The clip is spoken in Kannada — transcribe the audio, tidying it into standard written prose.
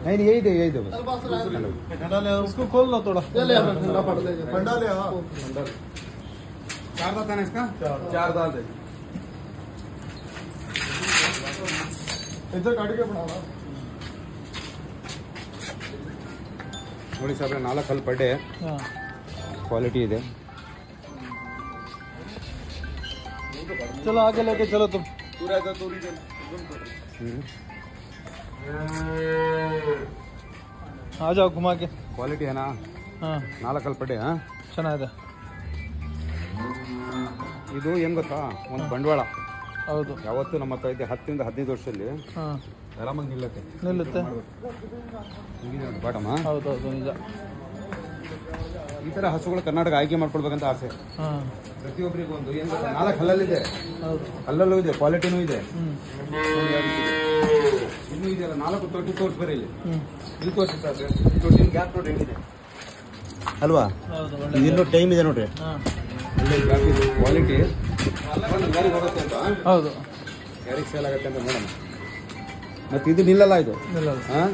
नहीं नहीं यही दे बस। उसको खोल लो थोड़ा। ठंडा ले। हाँ 4 दांत है ना इसका? 4 दांत है। इधर काट के बनाना ನೋಡಿ ಸಾಬ್ರೆ 4 ಹಲ್ಲು ಪರ್ ಡೇ क्वालिटी ಇದೆ। चलो आगे लेके चलो तुम। आ जाओ घुमा के। क्वालिटी है ना? हाँ 4 ಹಲ್ಲು ಪರ್ ಡೇ। ಹಾಂ ಚೆನ್ನಾಗಿದೆ ಇದು ಏನು ಗೊತ್ತಾ, ಒಂದು ಬಂಡವಾಳ ಹೌದು ಯಾವತ್ತು ನಮ್ಮ ಹತ್ರ ಇದೆ 10 ರಿಂದ 15 ವರ್ಷದಲ್ಲಿ ಹಾಂ ಆರಾಮಾಗಿ ನಿಲ್ಲುತ್ತೆ ಬಾಟಮ್ಮ। ಹೌದೌದು ನಿಜ। ಈ ಥರ ಹಸುಗಳು ಕರ್ನಾಟಕ ಆಯ್ಕೆ ಮಾಡ್ಕೊಳ್ಬೇಕಂತ ಆಸೆ ಹಾಂ ಪ್ರತಿಯೊಬ್ಬರಿಗೂ। ಒಂದು ಏನು ಗೊತ್ತಾ, 4 ಹಲ್ಲಲ್ಲಿದೆ, ಹೌದು ಹಲ್ಲಲ್ಲೂ ಇದೆ, ಕ್ವಾಲಿಟಿನೂ ಇದೆ, ಹ್ಞೂ ಇನ್ನೂ ಇದೆಯಲ್ಲ 4 ತೊಟ್ಟಿ ತೋರಿಸ್ಬೇರೆ ಇಲ್ಲಿ ಹ್ಞೂ ಇಲ್ಲಿ ತೋರಿಸ್ತಾರೆ ತೊಟ್ಟಿನ ಗ್ಯಾಪ್ ನೋಡಿ ಹೆಂಗಿದೆ ಅಲ್ವಾ? ಹೌದು ಇನ್ನೂ ಟೈಮ್ ಇದೆ ನೋಡ್ರಿ, ಹಾಂ ಒಳ್ಳೆ ಗ್ಯಾಪ್ ಇದೆ, ಕ್ವಾಲಿಟಿ ಗಾರಿಗೆ ಹೋಗುತ್ತೆ ಅಂತ, ಹೌದು ಯಾರಿಗೆ ಸೇಲ್ ಆಗುತ್ತೆ ಅಂತ ನೋಡೋಣ। ಮತ್ತು ಇದು ನಿಲ್ಲಲ್ಲ ಇದು ನಿಲ್ಲಲ್ಲ ಹಾಂ